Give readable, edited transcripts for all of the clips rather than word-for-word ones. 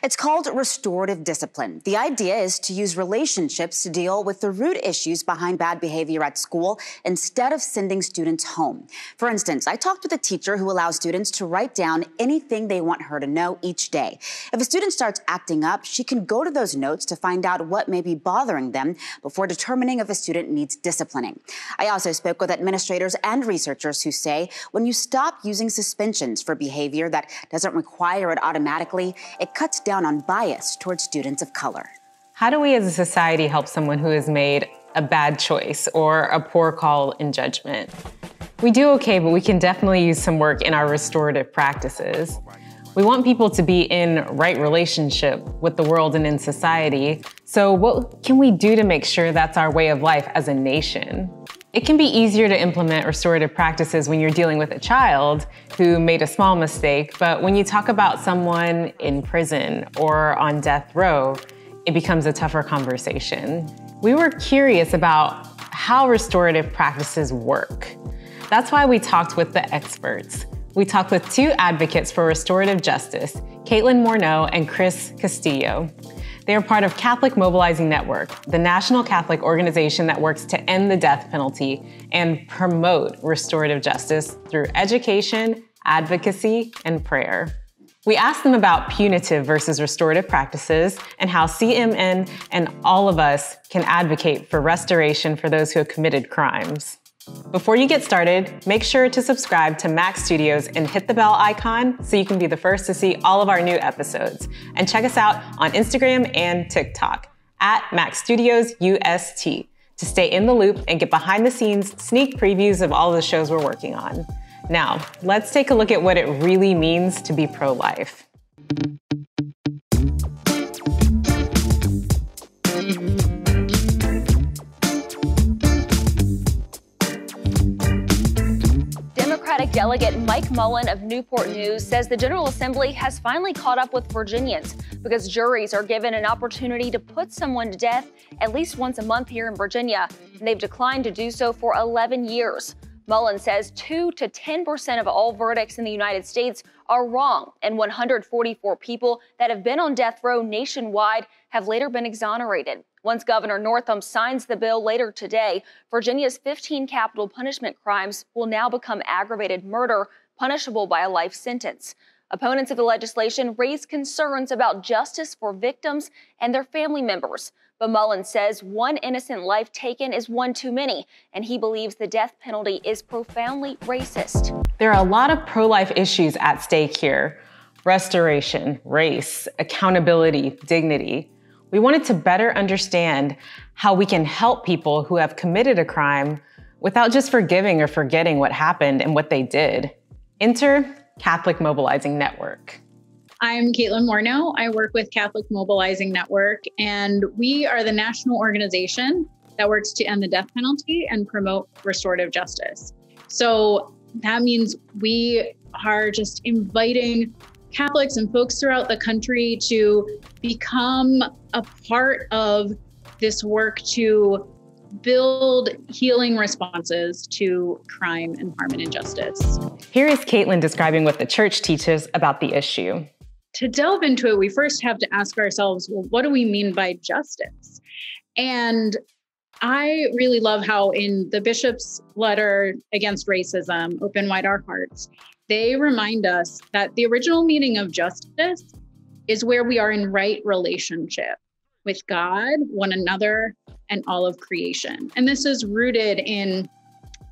It's called restorative discipline. The idea is to use relationships to deal with the root issues behind bad behavior at school instead of sending students home. For instance, I talked with a teacher who allows students to write down anything they want her to know each day. If a student starts acting up, she can go to those notes to find out what may be bothering them before determining if a student needs disciplining. I also spoke with administrators and researchers who say when you stop using suspensions for behavior that doesn't require it automatically, it cuts down on bias towards students of color. How do we as a society help someone who has made a bad choice or a poor call in judgment? We do okay, but we can definitely use some work in our restorative practices. We want people to be in right relationship with the world and in society. So what can we do to make sure that's our way of life as a nation? It can be easier to implement restorative practices when you're dealing with a child who made a small mistake, but when you talk about someone in prison or on death row, it becomes a tougher conversation. We were curious about how restorative practices work. That's why we talked with the experts. We talked with two advocates for restorative justice, Caitlin Morneau and Chris Castillo. They are part of Catholic Mobilizing Network, the national Catholic organization that works to end the death penalty and promote restorative justice through education, advocacy, and prayer. We asked them about punitive versus restorative practices and how CMN and all of us can advocate for restoration for those who have committed crimes. Before you get started, make sure to subscribe to Max Studios and hit the bell icon so you can be the first to see all of our new episodes. And check us out on Instagram and TikTok at Max Studios UST to stay in the loop and get behind the scenes sneak previews of all of the shows we're working on. Now, let's take a look at what it really means to be pro-life. Democratic delegate Mike Mullen of Newport News says the General Assembly has finally caught up with Virginians because juries are given an opportunity to put someone to death at least once a month here in Virginia, and they've declined to do so for 11 years. Mullen says 2 to 10% of all verdicts in the United States are wrong, and 144 people that have been on death row nationwide have later been exonerated. Once Governor Northam signs the bill later today, Virginia's 15 capital punishment crimes will now become aggravated murder, punishable by a life sentence. Opponents of the legislation raise concerns about justice for victims and their family members. But Mullen says one innocent life taken is one too many, and he believes the death penalty is profoundly racist. There are a lot of pro-life issues at stake here: restoration, race, accountability, dignity. We wanted to better understand how we can help people who have committed a crime without just forgiving or forgetting what happened and what they did. Enter Catholic Mobilizing Network. I'm Caitlin Morneau. I work with Catholic Mobilizing Network, and we are the national organization that works to end the death penalty and promote restorative justice. So that means we are just inviting Catholics and folks throughout the country to become a part of this work to build healing responses to crime and harm and injustice. Here is Caitlin describing what the church teaches about the issue. To delve into it, we first have to ask ourselves, well, what do we mean by justice? And I really love how in the bishop's letter against racism, Open Wide Our Hearts, they remind us that the original meaning of justice is where we are in right relationship with God, one another, and all of creation. And this is rooted in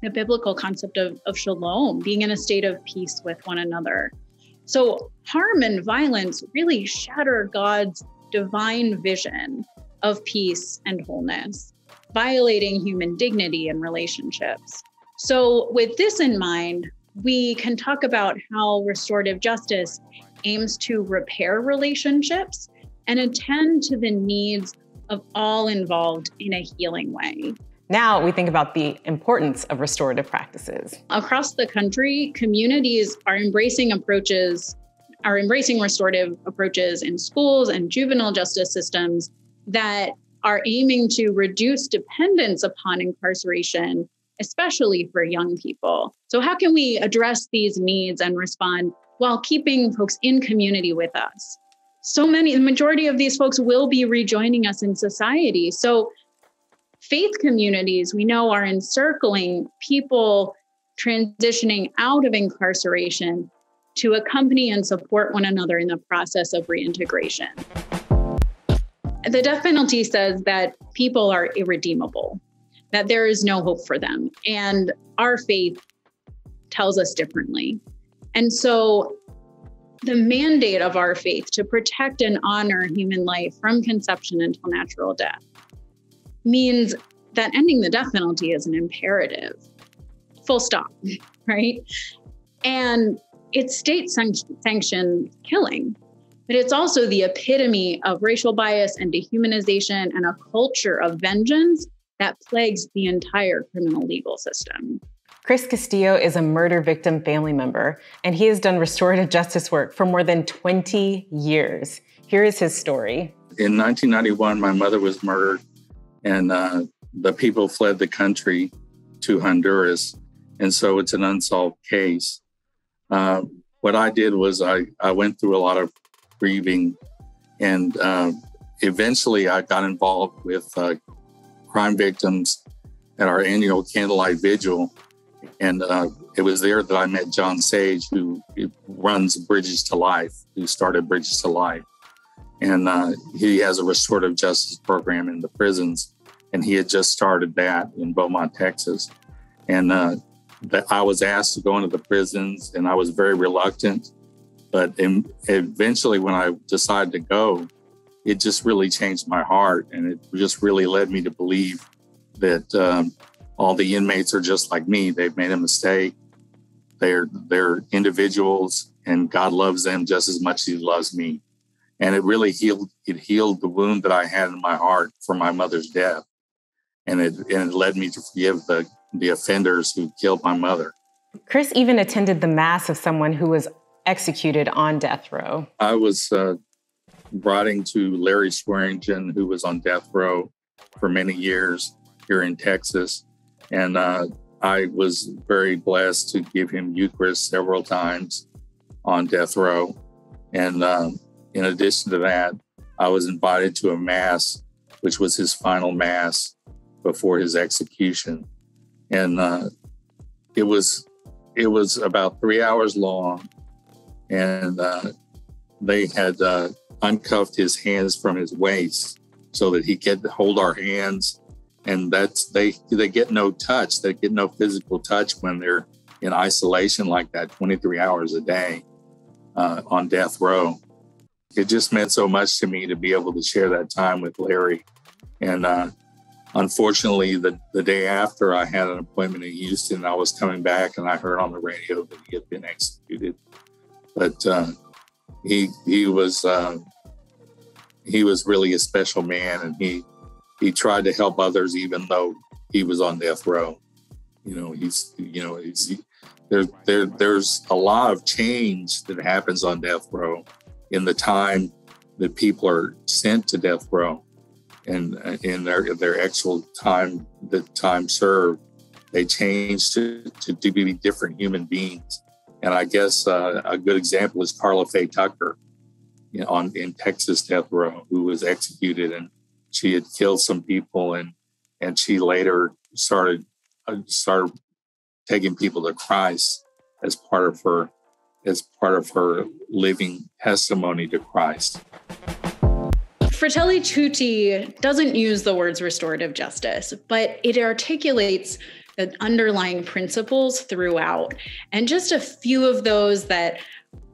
the biblical concept of shalom, being in a state of peace with one another. So harm and violence really shatter God's divine vision of peace and wholeness, violating human dignity and relationships. So with this in mind, we can talk about how restorative justice aims to repair relationships and attend to the needs of all involved in a healing way. Now we think about the importance of restorative practices. Across the country, communities are embracing restorative approaches in schools and juvenile justice systems that are aiming to reduce dependence upon incarceration, especially for young people. So how can we address these needs and respond while keeping folks in community with us? the majority of these folks will be rejoining us in society. So faith communities, we know, are encircling people transitioning out of incarceration to accompany and support one another in the process of reintegration. The death penalty says that people are irredeemable, that there is no hope for them. And our faith tells us differently. And so the mandate of our faith to protect and honor human life from conception until natural death means that ending the death penalty is an imperative, full stop, right? And it's state-sanctioned killing, but it's also the epitome of racial bias and dehumanization and a culture of vengeance that plagues the entire criminal legal system. Chris Castillo is a murder victim family member, and he has done restorative justice work for more than 20 years. Here is his story. In 1991, my mother was murdered, and the people fled the country to Honduras, and so it's an unsolved case. What I did was I went through a lot of grieving, and eventually I got involved with crime victims at our annual candlelight vigil. And it was there that I met John Sage, who runs Bridges to Life, who started Bridges to Life. And he has a restorative justice program in the prisons. And he had just started that in Beaumont, Texas. And I was asked to go into the prisons, and I was very reluctant. But eventually, when I decided to go, it just really changed my heart. And it just really led me to believe that all the inmates are just like me. They've made a mistake. They're individuals, and God loves them just as much as he loves me. And it really healed the wound that I had in my heart for my mother's death. And it led me to forgive the offenders who killed my mother. Chris even attended the mass of someone who was executed on death row. I was writing to Larry Swearingen, who was on death row for many years here in Texas. And I was very blessed to give him Eucharist several times on death row. And in addition to that, I was invited to a mass, which was his final mass before his execution. And it was about 3 hours long. And they had uncuffed his hands from his waist so that he could hold our hands. And they get no touch. They get no physical touch when they're in isolation like that, 23 hours a day on death row. It just meant so much to me to be able to share that time with Larry. And unfortunately, the day after, I had an appointment in Houston. I was coming back, and I heard on the radio that he had been executed. But he was really a special man, and he tried to help others, even though he was on death row. There's a lot of change that happens on death row in the time that people are sent to death row, and in their actual time, the time served, they change to be different human beings. And I guess a good example is Carla Faye Tucker, in Texas death row, who was executed, and she had killed some people, and she later started taking people to Christ as part of her living testimony to Christ. Fratelli Tutti doesn't use the words restorative justice, but it articulates the underlying principles throughout. And just a few of those that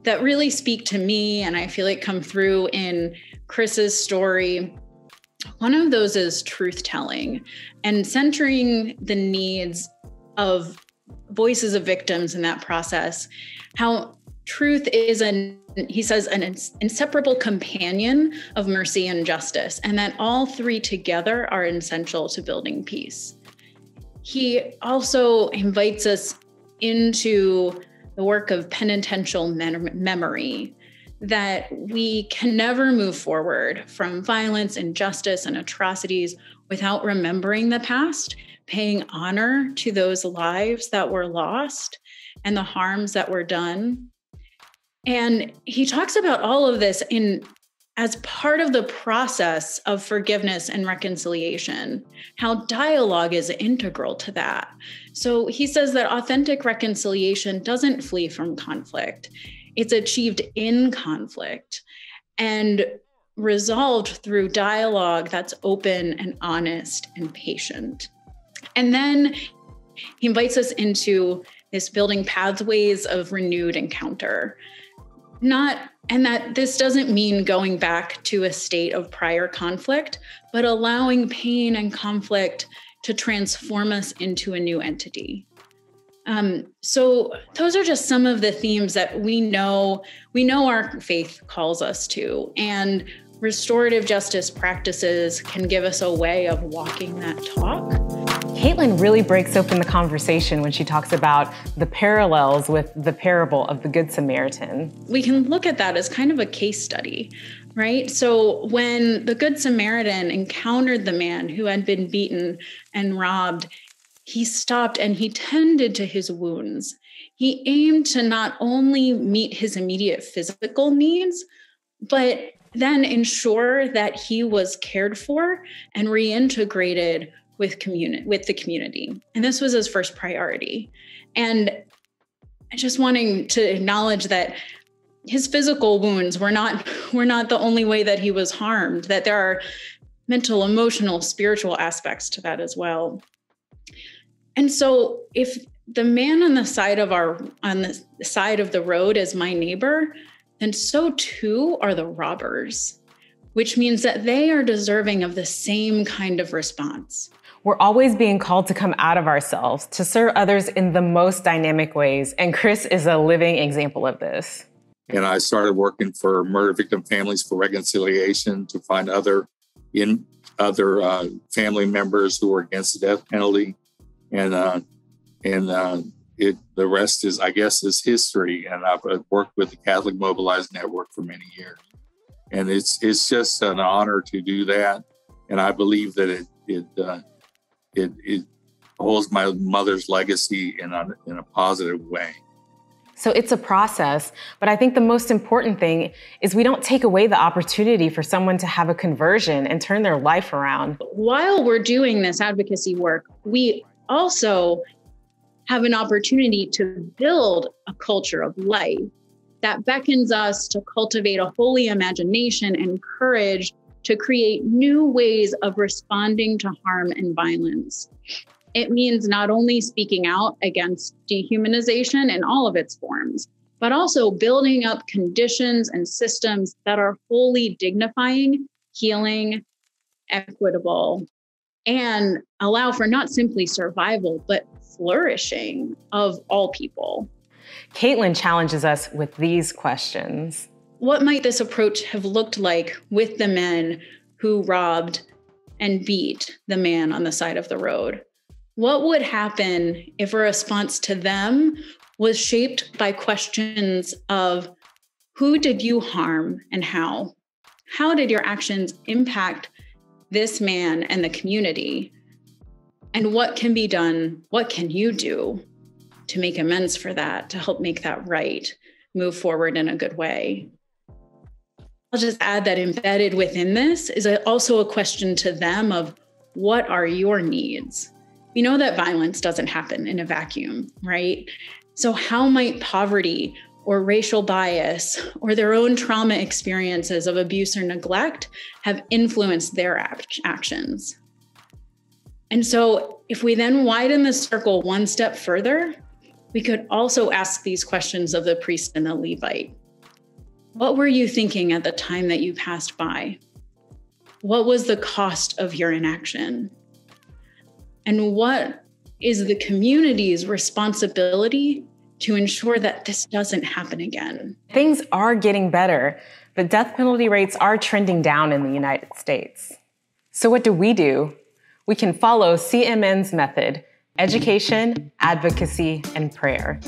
really speak to me, and I feel like come through in Chris's story. One of those is truth-telling and centering the needs of voices of victims in that process. How truth is he says, an inseparable companion of mercy and justice, and that all three together are essential to building peace. He also invites us into the work of penitential memory, that we can never move forward from violence, injustice, and atrocities without remembering the past, paying honor to those lives that were lost and the harms that were done. And he talks about all of this in as part of the process of forgiveness and reconciliation, how dialogue is integral to that. So he says that authentic reconciliation doesn't flee from conflict. It's achieved in conflict and resolved through dialogue that's open and honest and patient. And then he invites us into this building pathways of renewed encounter. And that this doesn't mean going back to a state of prior conflict, but allowing pain and conflict to transform us into a new entity. So those are just some of the themes that we know our faith calls us to, and restorative justice practices can give us a way of walking that talk. Caitlin really breaks open the conversation when she talks about the parallels with the parable of the Good Samaritan. We can look at that as kind of a case study, right? So when the Good Samaritan encountered the man who had been beaten and robbed, he stopped and he tended to his wounds. He aimed to not only meet his immediate physical needs, but then ensure that he was cared for and reintegrated with the community. And this was his first priority. And just wanting to acknowledge that his physical wounds were not the only way that he was harmed, that there are mental, emotional, spiritual aspects to that as well. And so if the man on the side of the road is my neighbor, then so too are the robbers, which means that they are deserving of the same kind of response. We're always being called to come out of ourselves, to serve others in the most dynamic ways. And Chris is a living example of this. And I started working for murder victim families for reconciliation to find other family members who were against the death penalty. And the rest is, I guess, is history. And I've worked with the Catholic Mobilized Network for many years. And it's just an honor to do that. And I believe that it holds my mother's legacy in a positive way. So it's a process, but I think the most important thing is we don't take away the opportunity for someone to have a conversion and turn their life around. While we're doing this advocacy work, we also have an opportunity to build a culture of life that beckons us to cultivate a holy imagination and courage to create new ways of responding to harm and violence. It means not only speaking out against dehumanization in all of its forms, but also building up conditions and systems that are wholly dignifying, healing, equitable, and allow for not simply survival, but flourishing of all people. Caitlin challenges us with these questions. What might this approach have looked like with the men who robbed and beat the man on the side of the road? What would happen if a response to them was shaped by questions of who did you harm and how? How did your actions impact this man and the community? And what can be done? What can you do to make amends for that, to help make that right, move forward in a good way? I'll just add that embedded within this is also a question to them of what are your needs? We know that violence doesn't happen in a vacuum, right? So how might poverty or racial bias or their own trauma experiences of abuse or neglect have influenced their actions? And so if we then widen the circle one step further, we could also ask these questions of the priest and the Levite. What were you thinking at the time that you passed by? What was the cost of your inaction? And what is the community's responsibility to ensure that this doesn't happen again? Things are getting better, but death penalty rates are trending down in the United States. So what do? We can follow CMN's method: education, advocacy, and prayer.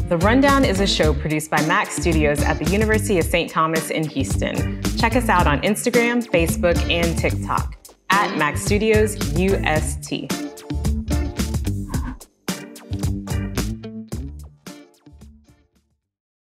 The Rundown is a show produced by Max Studios at the University of St. Thomas in Houston. Check us out on Instagram, Facebook, and TikTok @Max Studios UST.